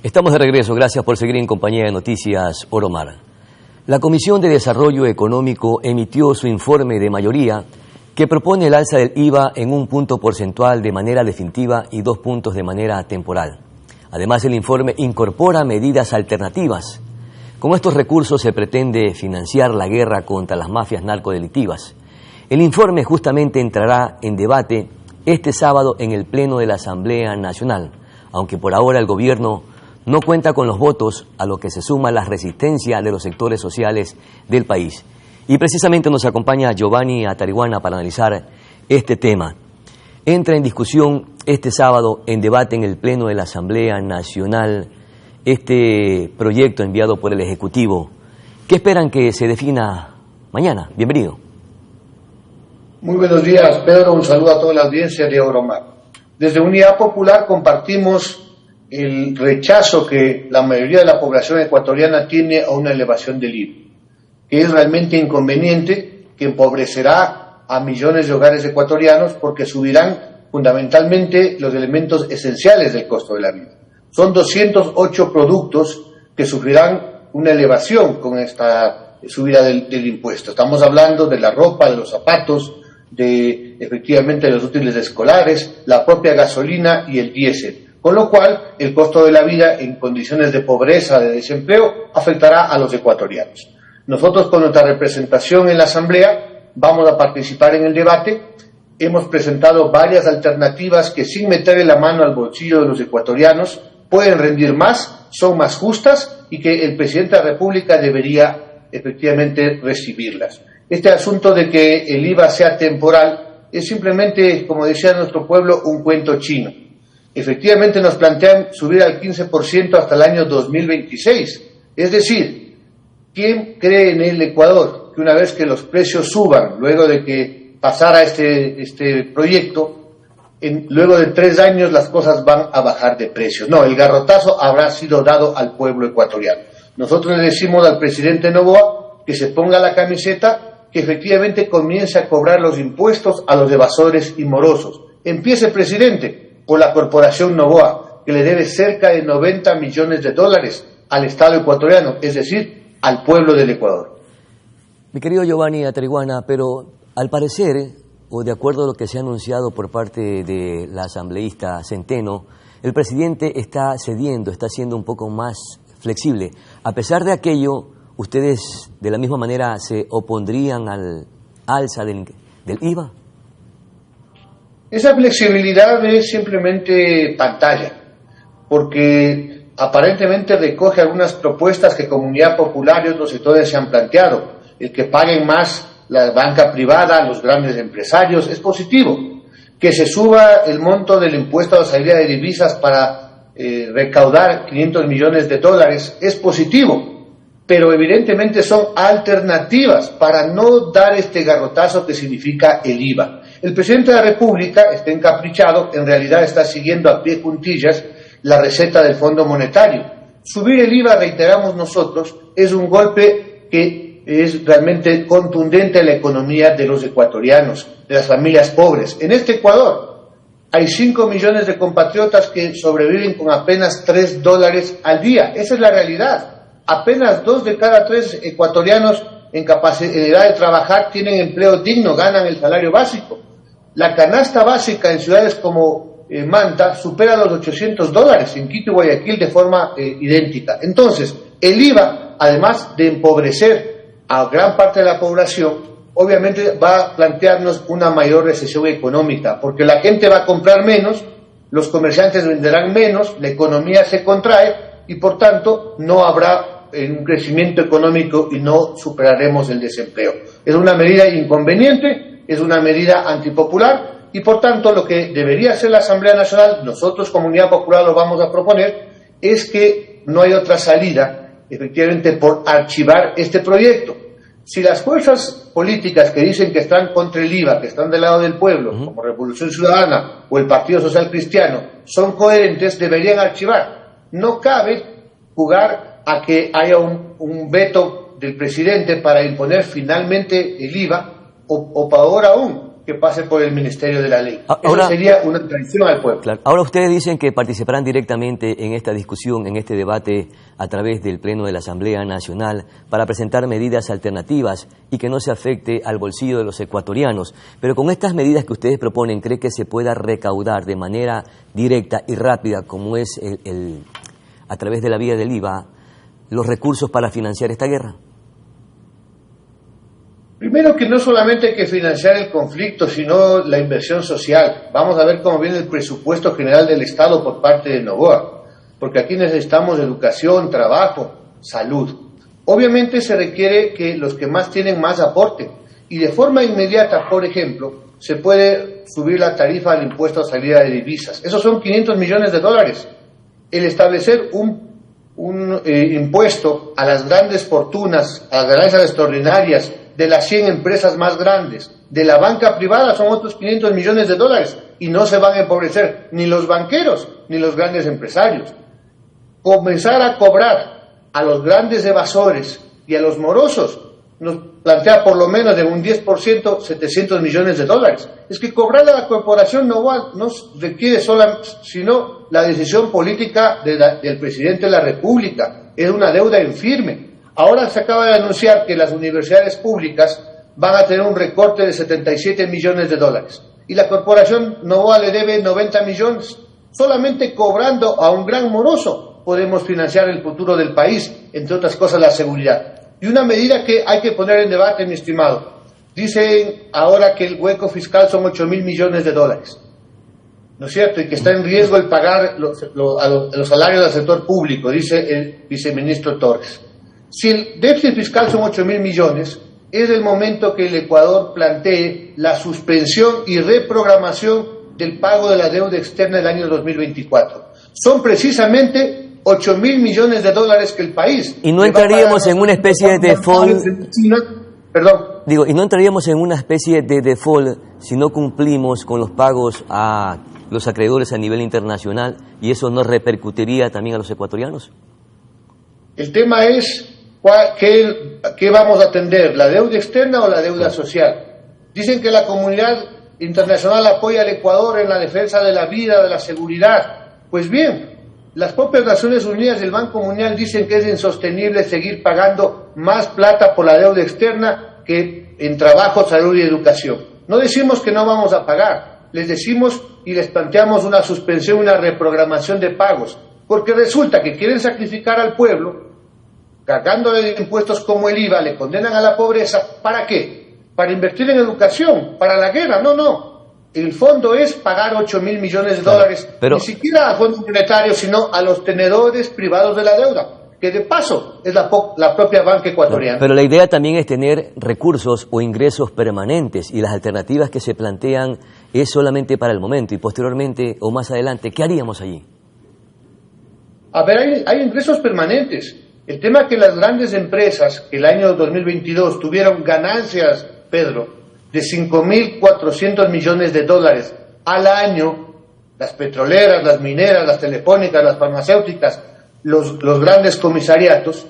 Estamos de regreso, gracias por seguir en compañía de Noticias Oro Mar. La Comisión de Desarrollo Económico emitió su informe de mayoría que propone el alza del IVA en 1 punto porcentual de manera definitiva y 2 puntos de manera temporal. Además, el informe incorpora medidas alternativas. Con estos recursos se pretende financiar la guerra contra las mafias narcodelictivas. El informe justamente entrará en debate este sábado en el Pleno de la Asamblea Nacional, aunque por ahora el gobierno no cuenta con los votos, a lo que se suma la resistencia de los sectores sociales del país. Y precisamente nos acompaña Giovanni Atariguana para analizar este tema. Entra en discusión este sábado en debate en el Pleno de la Asamblea Nacional este proyecto enviado por el Ejecutivo. ¿Qué esperan que se defina mañana? Bienvenido. Muy buenos días, Pedro. Un saludo a toda la audiencia de Oro Mar. Desde Unidad Popular compartimos el rechazo que la mayoría de la población ecuatoriana tiene a una elevación del IVA, que es realmente inconveniente, que empobrecerá a millones de hogares ecuatorianos porque subirán fundamentalmente los elementos esenciales del costo de la vida. Son 208 productos que sufrirán una elevación con esta subida del impuesto. Estamos hablando de la ropa, de los zapatos, de efectivamente de los útiles escolares, la propia gasolina y el diésel. Con lo cual, el costo de la vida en condiciones de pobreza, de desempleo, afectará a los ecuatorianos. Nosotros, con nuestra representación en la Asamblea, vamos a participar en el debate. Hemos presentado varias alternativas que, sin meterle la mano al bolsillo de los ecuatorianos, pueden rendir más, son más justas y que el presidente de la República debería efectivamente recibirlas. Este asunto de que el IVA sea temporal es simplemente, como decía nuestro pueblo, un cuento chino. Efectivamente nos plantean subir al 15% hasta el año 2026. Es decir, ¿quién cree en el Ecuador que una vez que los precios suban, luego de que pasara este proyecto, luego de 3 años las cosas van a bajar de precio? No, el garrotazo habrá sido dado al pueblo ecuatoriano. Nosotros le decimos al presidente Noboa que se ponga la camiseta, que efectivamente comience a cobrar los impuestos a los evasores y morosos. Empiece, presidente, por la corporación Noboa, que le debe cerca de 90 millones de dólares al Estado ecuatoriano, es decir, al pueblo del Ecuador. Mi querido Giovanni Atariguana, pero al parecer, o de acuerdo a lo que se ha anunciado por parte de la asambleísta Centeno, el presidente está cediendo, está siendo un poco más flexible. A pesar de aquello, ¿ustedes de la misma manera se opondrían al alza del IVA? Esa flexibilidad es simplemente pantalla, porque aparentemente recoge algunas propuestas que Comunidad Popular y otros sectores se han planteado. El que paguen más la banca privada, los grandes empresarios, es positivo. Que se suba el monto del impuesto a la salida de divisas para recaudar 500 millones de dólares, es positivo. Pero evidentemente son alternativas para no dar este garrotazo que significa el IVA. El presidente de la República está encaprichado, en realidad está siguiendo a pie juntillas la receta del Fondo Monetario. Subir el IVA, reiteramos nosotros, es un golpe que es realmente contundente en la economía de los ecuatorianos, de las familias pobres. En este Ecuador hay 5 millones de compatriotas que sobreviven con apenas $3 al día. Esa es la realidad. Apenas 2 de cada 3 ecuatorianos en capacidad de trabajar tienen empleo digno, ganan el salario básico. La canasta básica en ciudades como Manta supera los $800, en Quito y Guayaquil de forma idéntica. Entonces, el IVA, además de empobrecer a gran parte de la población, obviamente va a plantearnos una mayor recesión económica, porque la gente va a comprar menos, los comerciantes venderán menos, la economía se contrae y por tanto no habrá un crecimiento económico y no superaremos el desempleo. Es una medida inconveniente, es una medida antipopular y por tanto lo que debería hacer la Asamblea Nacional, nosotros Comunidad Popular lo vamos a proponer, es que no hay otra salida efectivamente por archivar este proyecto. Si las fuerzas políticas que dicen que están contra el IVA, que están del lado del pueblo, como Revolución Ciudadana o el Partido Social Cristiano, son coherentes, deberían archivar. No cabe jugar a que haya un veto del presidente para imponer finalmente el IVA, o peor aún, que pase por el Ministerio de la Ley. Ahora, eso sería una traición al pueblo. Claro. Ahora ustedes dicen que participarán directamente en esta discusión, en este debate, a través del Pleno de la Asamblea Nacional, para presentar medidas alternativas y que no se afecte al bolsillo de los ecuatorianos. Pero con estas medidas que ustedes proponen, ¿cree que se pueda recaudar de manera directa y rápida, como es a través de la vía del IVA, los recursos para financiar esta guerra? Primero que no solamente hay que financiar el conflicto, sino la inversión social. Vamos a ver cómo viene el presupuesto general del Estado por parte de Noboa, porque aquí necesitamos educación, trabajo, salud. Obviamente se requiere que los que más tienen más aporten, y de forma inmediata, por ejemplo, se puede subir la tarifa al impuesto a salida de divisas. Esos son 500 millones de dólares. El establecer un impuesto a las grandes fortunas, a las ganancias extraordinarias, de las 100 empresas más grandes, de la banca privada, son otros 500 millones de dólares, y no se van a empobrecer ni los banqueros ni los grandes empresarios. Comenzar a cobrar a los grandes evasores y a los morosos nos plantea por lo menos de un 10%, 700 millones de dólares. Es que cobrarle a la corporación no requiere sino la decisión política del presidente de la República. Es una deuda en firme. Ahora se acaba de anunciar que las universidades públicas van a tener un recorte de 77 millones de dólares. Y la corporación Noboa le debe 90 millones. Solamente cobrando a un gran moroso podemos financiar el futuro del país, entre otras cosas la seguridad. Y una medida que hay que poner en debate, mi estimado. Dicen ahora que el hueco fiscal son 8.000 millones de dólares. ¿No es cierto? Y que está en riesgo el pagar los salarios del sector público, dice el viceministro Torres. Si el déficit fiscal son 8.000 millones, es el momento que el Ecuador plantee la suspensión y reprogramación del pago de la deuda externa del año 2024. Son precisamente 8.000 millones de dólares que el país... ¿Y no entraríamos en una especie de default? Perdón. Digo, ¿y no entraríamos en una especie de default si no cumplimos con los pagos a los acreedores a nivel internacional y eso no repercutiría también a los ecuatorianos? El tema es... ¿Qué vamos a atender? ¿La deuda externa o la deuda social? Dicen que la comunidad internacional apoya al Ecuador en la defensa de la vida, de la seguridad. Pues bien, las propias Naciones Unidas y el Banco Mundial dicen que es insostenible seguir pagando más plata por la deuda externa que en trabajo, salud y educación. No decimos que no vamos a pagar, les decimos y les planteamos una suspensión, una reprogramación de pagos, porque resulta que quieren sacrificar al pueblo, cargándole de impuestos como el IVA, le condenan a la pobreza. ¿Para qué? ¿Para invertir en educación? ¿Para la guerra? No. El fondo es pagar 8.000 millones de dólares, pero ni siquiera a fondos monetarios, sino a los tenedores privados de la deuda, que de paso es la propia banca ecuatoriana. Pero la idea también es tener recursos o ingresos permanentes, y las alternativas que se plantean es solamente para el momento, y posteriormente o más adelante, ¿qué haríamos allí? A ver, hay ingresos permanentes. El tema es que las grandes empresas que el año 2022 tuvieron ganancias, Pedro, de 5.400 millones de dólares al año, las petroleras, las mineras, las telefónicas, las farmacéuticas, los grandes comisariatos,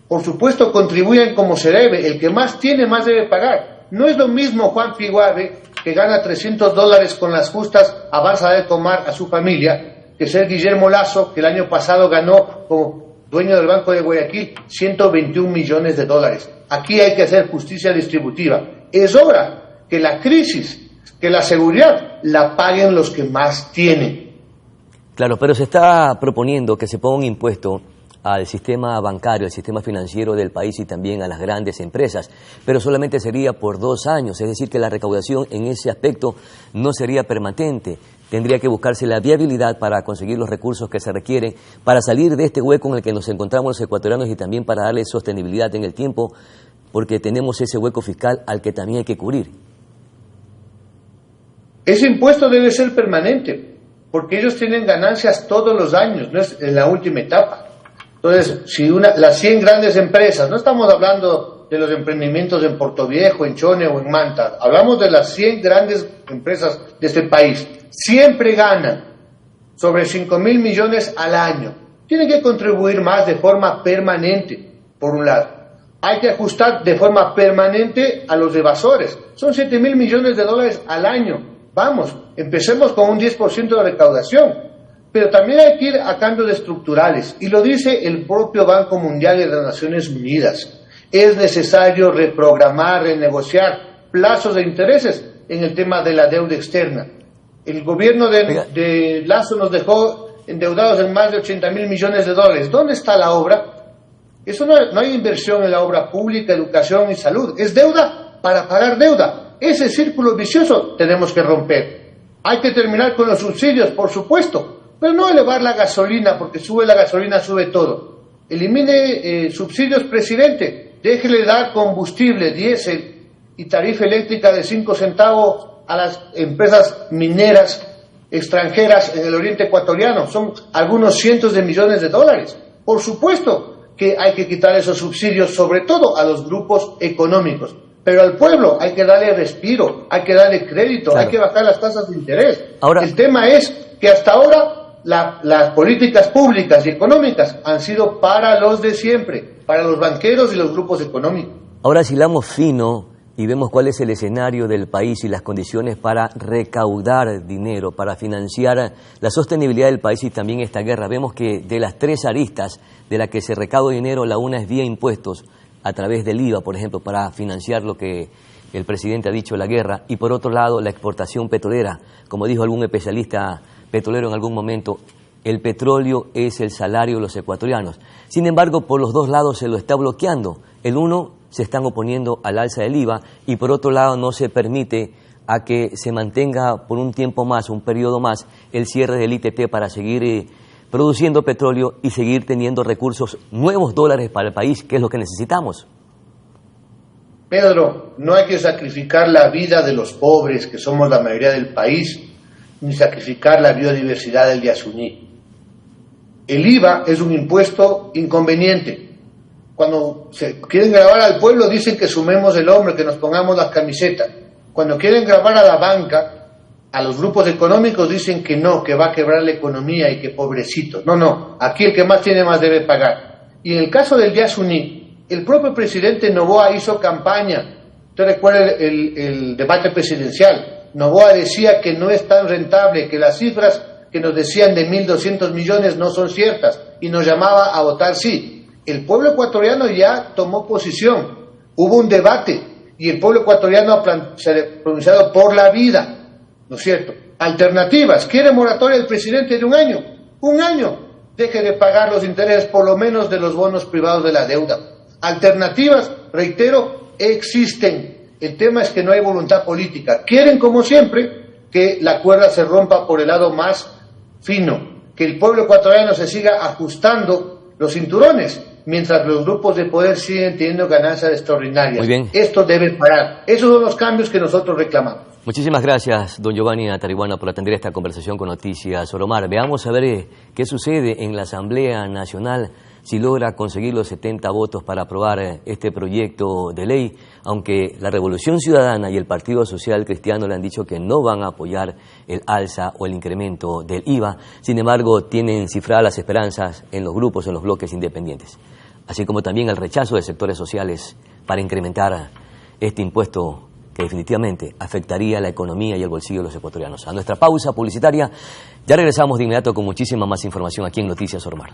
por supuesto contribuyen como se debe. El que más tiene, más debe pagar. No es lo mismo Juan Figuave, que gana $300 con las justas, avanza de tomar a su familia, que ser Guillermo Lazo, que el año pasado ganó como dueño del Banco de Guayaquil, 121 millones de dólares. Aquí hay que hacer justicia distributiva. Es hora que la crisis, que la seguridad, la paguen los que más tienen. Claro, pero se está proponiendo que se ponga un impuesto al sistema bancario, al sistema financiero del país y también a las grandes empresas, pero solamente sería por 2 años, es decir, que la recaudación en ese aspecto no sería permanente. Tendría que buscarse la viabilidad para conseguir los recursos que se requieren para salir de este hueco en el que nos encontramos los ecuatorianos y también para darle sostenibilidad en el tiempo, porque tenemos ese hueco fiscal al que también hay que cubrir. Ese impuesto debe ser permanente, porque ellos tienen ganancias todos los años, no es en la última etapa. Entonces, si las 100 grandes empresas, no estamos hablando de los emprendimientos en Portoviejo, en Chone o en Manta, hablamos de las 100 grandes empresas de este país, siempre ganan sobre 5.000 millones al año. Tienen que contribuir más de forma permanente, por un lado. hay que ajustar de forma permanente a los evasores. Son 7.000 millones de dólares al año. Vamos, empecemos con un 10% de recaudación. Pero también hay que ir a cambios estructurales. Y lo dice el propio Banco Mundial y las Naciones Unidas. Es necesario reprogramar, renegociar plazos de intereses en el tema de la deuda externa. El gobierno de Lazo nos dejó endeudados en más de 80.000 millones de dólares. ¿Dónde está la obra? Eso no hay inversión en la obra pública, educación y salud. Es deuda para pagar deuda. Ese círculo vicioso tenemos que romper. Hay que terminar con los subsidios, por supuesto, pero no elevar la gasolina, porque sube la gasolina, sube todo. Elimine subsidios, presidente. Déjele dar combustible, diésel y tarifa eléctrica de 5 centavos a las empresas mineras extranjeras en el oriente ecuatoriano. Son algunos cientos de millones de dólares. Por supuesto que hay que quitar esos subsidios, sobre todo a los grupos económicos. Pero al pueblo hay que darle respiro, hay que darle crédito, claro, hay que bajar las tasas de interés. Ahora, el tema es que hasta ahora las políticas públicas y económicas han sido para los de siempre, para los banqueros y los grupos económicos. Ahora, si hilamos fino y vemos cuál es el escenario del país y las condiciones para recaudar dinero, para financiar la sostenibilidad del país y también esta guerra, vemos que de las tres aristas de la que se recauda dinero, la una es vía impuestos, a través del IVA, por ejemplo, para financiar lo que el presidente ha dicho, la guerra, y por otro lado, la exportación petrolera. Como dijo algún especialista petrolero en algún momento, el petróleo es el salario de los ecuatorianos. Sin embargo, por los dos lados se lo está bloqueando. El uno, se están oponiendo al alza del IVA, y por otro lado no se permite a que se mantenga por un tiempo más, un periodo más, el cierre del ITT para seguir produciendo petróleo y seguir teniendo recursos, nuevos dólares para el país, que es lo que necesitamos. Pedro, no hay que sacrificar la vida de los pobres, que somos la mayoría del país, ni sacrificar la biodiversidad del Yasuní. El IVA es un impuesto inconveniente. Cuando se quieren grabar al pueblo dicen que sumemos el hombro, que nos pongamos las camisetas. Cuando quieren grabar a la banca, a los grupos económicos dicen que no, que va a quebrar la economía y que pobrecitos. No, aquí el que más tiene más debe pagar. Y en el caso del Yasuní, el propio presidente Noboa hizo campaña. Usted recuerda el debate presidencial. Noboa decía que no es tan rentable, que las cifras que nos decían de 1.200 millones no son ciertas, y nos llamaba a votar sí. El pueblo ecuatoriano ya tomó posición. Hubo un debate y el pueblo ecuatoriano se ha pronunciado por la vida. ¿No es cierto? Alternativas. ¿Quiere moratoria el presidente de un año? Un año. Deje de pagar los intereses por lo menos de los bonos privados de la deuda. Alternativas, reitero, existen. El tema es que no hay voluntad política. Quieren, como siempre, que la cuerda se rompa por el lado más fino, que el pueblo ecuatoriano se siga ajustando los cinturones, mientras los grupos de poder siguen teniendo ganancias extraordinarias. Muy bien. Esto debe parar. Esos son los cambios que nosotros reclamamos. Muchísimas gracias, don Giovanni Atarihuana, por atender esta conversación con Noticias Oromar. Veamos a ver qué sucede en la Asamblea Nacional, si logra conseguir los 70 votos para aprobar este proyecto de ley, aunque la Revolución Ciudadana y el Partido Social Cristiano le han dicho que no van a apoyar el alza o el incremento del IVA. Sin embargo, tienen cifradas las esperanzas en los grupos, en los bloques independientes, así como también el rechazo de sectores sociales para incrementar este impuesto que definitivamente afectaría la economía y el bolsillo de los ecuatorianos. A nuestra pausa publicitaria, ya regresamos de inmediato con muchísima más información aquí en Noticias Oromar.